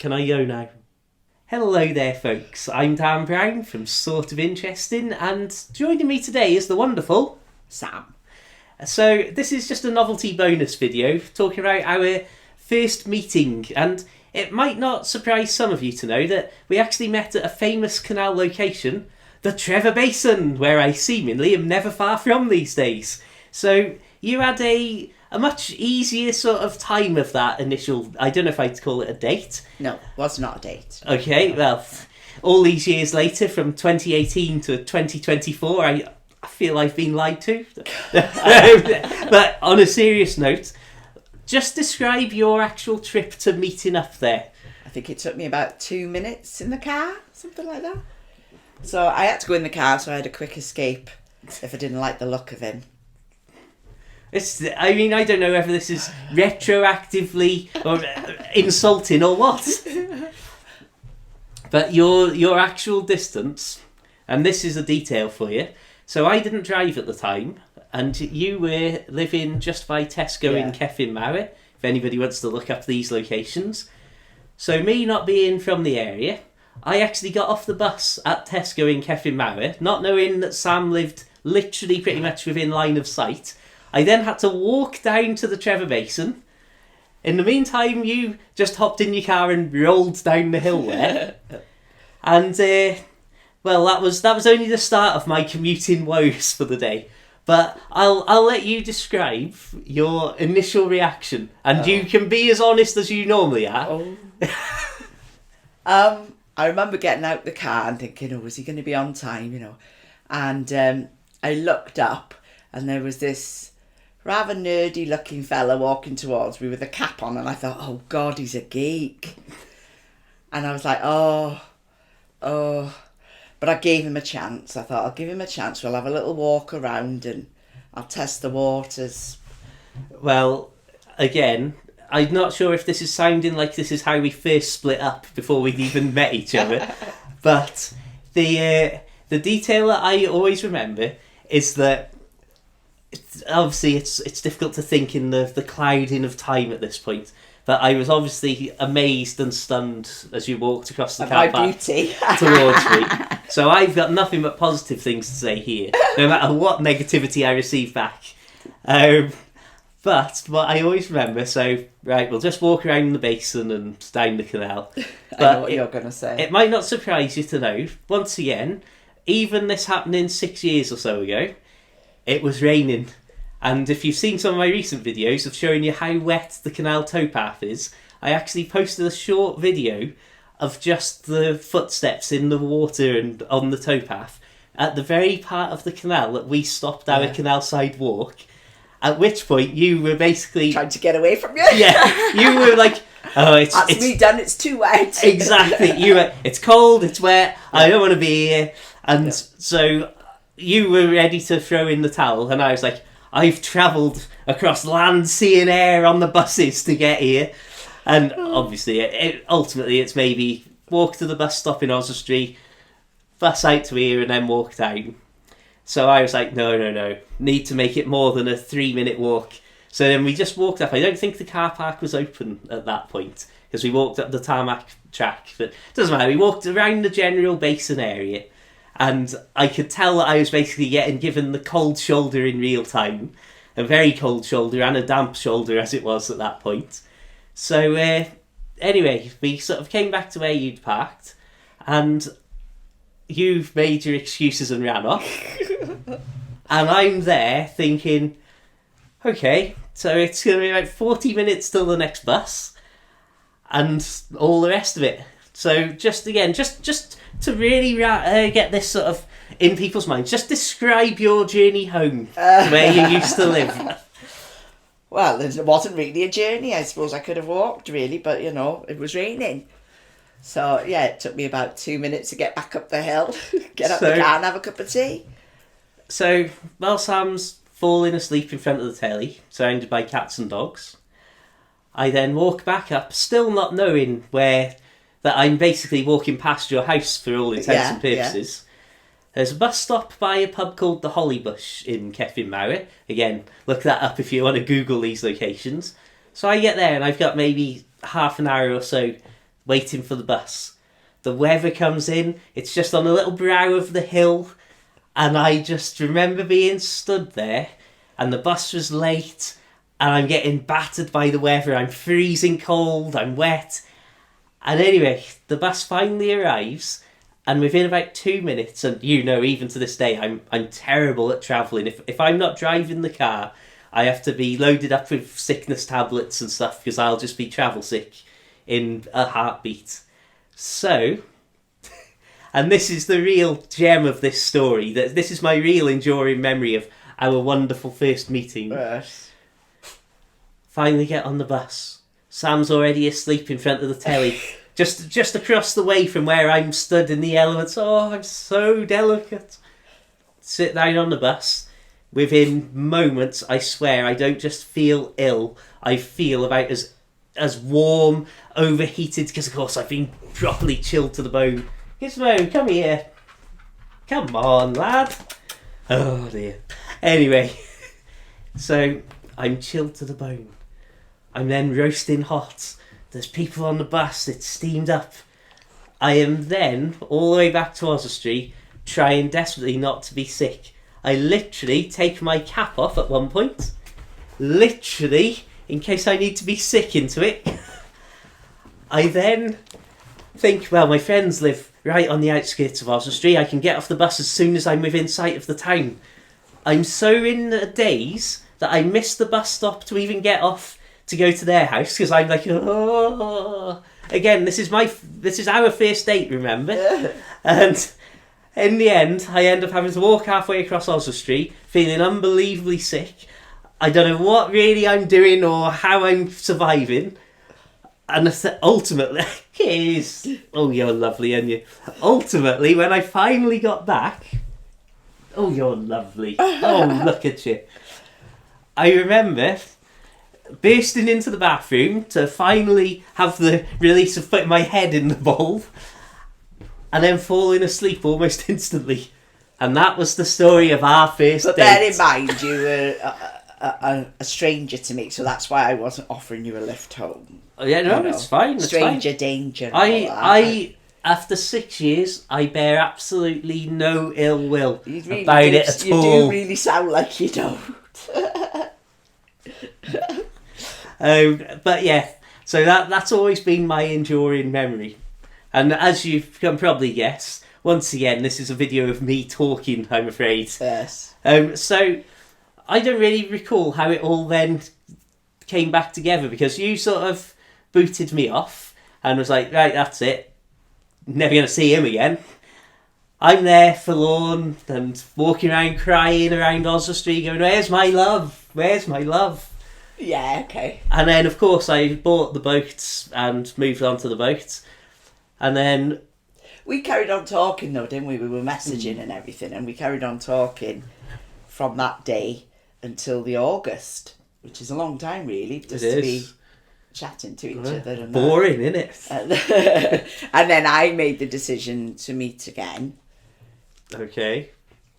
Can I go now? Hello there, folks. I'm Dan Brown from Sort of Interesting, and joining me today is the wonderful Sam. So this is just a novelty bonus video talking about our first meeting, and it might not surprise some of you to know that we actually met at a famous canal location, the Trevor Basin, where I seemingly am never far from these days. So you had a much easier sort of time of that initial, I don't know if I'd call it a date. No, was not a date. Okay, well, all these years later, from 2018 to 2024, I feel I've been lied to. But on a serious note, just describe your actual trip to meeting up there. I think it took me about 2 minutes in the car, something like that. So I had to go in the car, so I had a quick escape if I didn't like the look of him. I mean, I don't know whether this is retroactively or insulting or what. But your actual distance, and this is a detail for you. So I didn't drive at the time, and you were living just by Tesco in Cefn Mawr, if anybody wants to look up these locations. So me not being from the area, I actually got off the bus at Tesco in Cefn Mawr, not knowing that Sam lived literally pretty much within line of sight. I then had to walk down to the Trevor Basin. In the meantime, you just hopped in your car and rolled down the hill there. And, well, that was only the start of my commuting woes for the day. But I'll let you describe your initial reaction. And you can be as honest as you normally are. I remember getting out the car and thinking, is he going to be on time, And I looked up and there was this rather nerdy looking fella walking towards me with a cap on, and I thought, oh God, he's a geek. And I was like, oh. But I gave him a chance. I thought, I'll give him a chance. We'll have a little walk around and I'll test the waters. Well, again, I'm not sure if this is sounding like this is how we first split up before we'd even met each other. But the detail that I always remember is that obviously it's difficult to think in the clouding of time at this point, but I was obviously amazed and stunned as you walked across the car park towards me. So I've got nothing but positive things to say here, no matter what negativity I receive back. But what I always remember, so right, we'll just walk around the basin and down the canal. But I know what you're going to say. It might not surprise you to know, once again, even this happening 6 years or so ago, it was raining. And if you've seen some of my recent videos of showing you how wet the canal towpath is, I actually posted a short video of just the footsteps in the water and on the towpath at the very part of the canal that we stopped our canal side walk, at which point you were basically trying to get away from you. Yeah, you were like, it's me done, it's too wet. Exactly. You were, it's cold, it's wet, I don't want to be here. And so you were ready to throw in the towel, and I was like, I've travelled across land, sea and air on the buses to get here. And obviously, ultimately, it's maybe walk to the bus stop in Oswestry, bus out to here, and then walk down. So I was like, no, need to make it more than a 3-minute walk. So then we just walked up. I don't think the car park was open at that point, because we walked up the tarmac track. But it doesn't matter, we walked around the general basin area. And I could tell that I was basically getting given the cold shoulder in real time. A very cold shoulder and a damp shoulder as it was at that point. So anyway, we sort of came back to where you'd parked. And you've made your excuses and ran off. And I'm there thinking, okay, so it's going to be about 40 minutes till the next bus. And all the rest of it. So just to really get this sort of in people's minds, just describe your journey home to where you used to live. Well, it wasn't really a journey. I suppose I could have walked, really, but, it was raining. So, yeah, it took me about 2 minutes to get back up the hill, get up the car and have a cup of tea. So, while Sam's falling asleep in front of the telly, surrounded by cats and dogs, I then walk back up, still not knowing that I'm basically walking past your house for all intents and purposes. There's a bus stop by a pub called the Hollybush in Cefn Mawr. Again, look that up if you want to Google these locations. So I get there and I've got maybe half an hour or so waiting for the bus. The weather comes in, it's just on a little brow of the hill, and I just remember being stood there, and the bus was late, and I'm getting battered by the weather, I'm freezing cold, I'm wet. And anyway, the bus finally arrives, and within about 2 minutes, and even to this day, I'm terrible at travelling. If I'm not driving the car, I have to be loaded up with sickness tablets and stuff, because I'll just be travel sick in a heartbeat. So, and this is the real gem of this story, that this is my real enduring memory of our wonderful first meeting. Yes. Finally get on the bus. Sam's already asleep in front of the telly. Just across the way from where I'm stood in the elements. Oh, I'm so delicate. Sit down on the bus. Within moments, I swear, I don't just feel ill. I feel about as warm, overheated, because of course I've been properly chilled to the bone. Gizmo, come here. Come on, lad. Oh dear. Anyway, so I'm chilled to the bone. I'm then roasting hot. There's people on the bus, it's steamed up. I am then, all the way back to Oswestry, trying desperately not to be sick. I literally take my cap off at one point. Literally, in case I need to be sick into it. I then think, well, my friends live right on the outskirts of Oswestry. I can get off the bus as soon as I'm within sight of the town. I'm so in a daze that I miss the bus stop to even get off to go to their house, because I'm like, oh. Again, this is our first date, remember? And in the end, I end up having to walk halfway across Oswestry, feeling unbelievably sick. I don't know what really I'm doing or how I'm surviving. And ultimately, oh, you're lovely, aren't you? Ultimately, when I finally got back, oh, you're lovely. Oh, look at you. I remember bursting into the bathroom to finally have the release of putting my head in the bowl, and then falling asleep almost instantly. And that was the story of our first date. But bear in mind, you were a stranger to me, so that's why I wasn't offering you a lift home. Oh, yeah, no, it's fine. It's stranger fine. danger. I after 6 years, I bear absolutely no ill will Really about it at all. You do really sound like you don't. But yeah, so that's always been my enduring memory. And as you can probably guess, once again, this is a video of me talking, I'm afraid. Yes. So I don't really recall how it all then came back together, because you sort of booted me off and was like, right, that's it. Never going to see him again. I'm there forlorn and walking around crying around Oswestry going, where's my love? Where's my love? Yeah, okay. And then, of course, I bought the boats and moved on to the boats. And then we carried on talking, though, didn't we? We were messaging and everything, and we carried on talking from that day until the August, which is a long time, really, just to be chatting to each other. And boring, isn't it? And then I made the decision to meet again. Okay,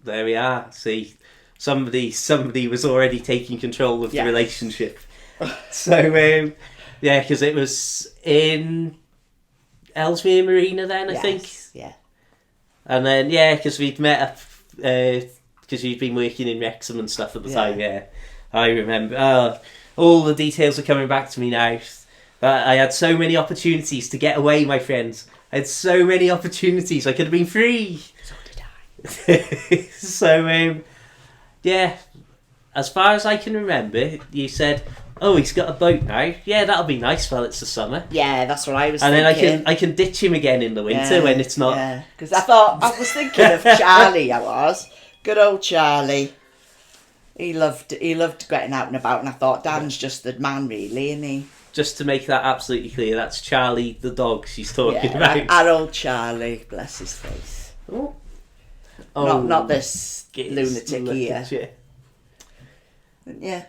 there we are. See, somebody was already taking control of the relationship. So, yeah, because it was in Ellesmere Marina then, I think. Yeah. And then, yeah, because we'd met up, because you'd been working in Wrexham and stuff at the time, yeah. I remember. All the details are coming back to me now. But I had so many opportunities to get away, my friends. I had so many opportunities. I could have been free. So did I. So, yeah, as far as I can remember, you said, oh, he's got a boat now. Yeah, that'll be nice while it's the summer. Yeah, that's what I was thinking. And then I can ditch him again in the winter when it's not. Yeah, because I was thinking of Charlie. I was good old Charlie. He loved getting out and about, and I thought Dan's just the man, really, isn't he? Just to make that absolutely clear, that's Charlie the dog she's talking about. Our old Charlie, bless his face. Oh. Not this lunatic here. Yeah.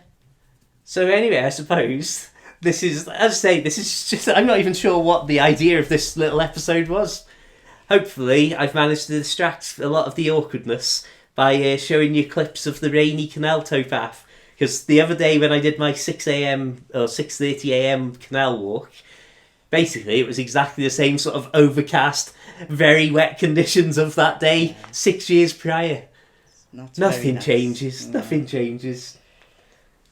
So anyway, I suppose this is, as I say, this is just, I'm not even sure what the idea of this little episode was. Hopefully, I've managed to distract a lot of the awkwardness by showing you clips of the rainy canal towpath. Because the other day when I did my 6 a.m. or 6:30 a.m. canal walk, basically it was exactly the same sort of overcast, very wet conditions of that day 6 years prior. Not very Nothing nice. changes. No. Nothing changes.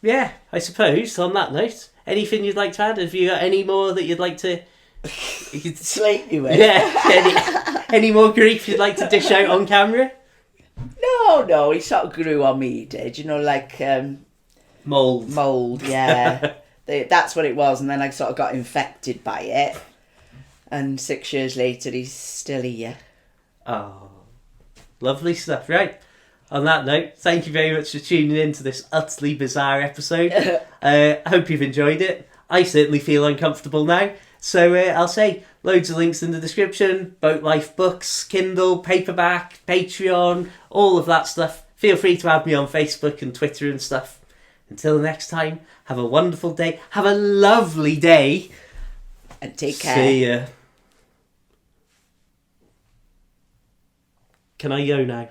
Yeah, I suppose on that note, anything you'd like to add? Have you got any more that you'd like to... Slate you with. Yeah, any more grief you'd like to dish out on camera? No, he sort of grew on me, he did. You know, like Mould. mould, yeah. That's what it was, and then I sort of got infected by it. And 6 years later, he's still here. Oh, lovely stuff. Right. On that note, thank you very much for tuning in to this utterly bizarre episode. I hope you've enjoyed it. I certainly feel uncomfortable now. So I'll say loads of links in the description. Boat Life books, Kindle, paperback, Patreon, all of that stuff. Feel free to add me on Facebook and Twitter and stuff. Until next time, have a wonderful day. Have a lovely day. And take care. See ya. Can I go now?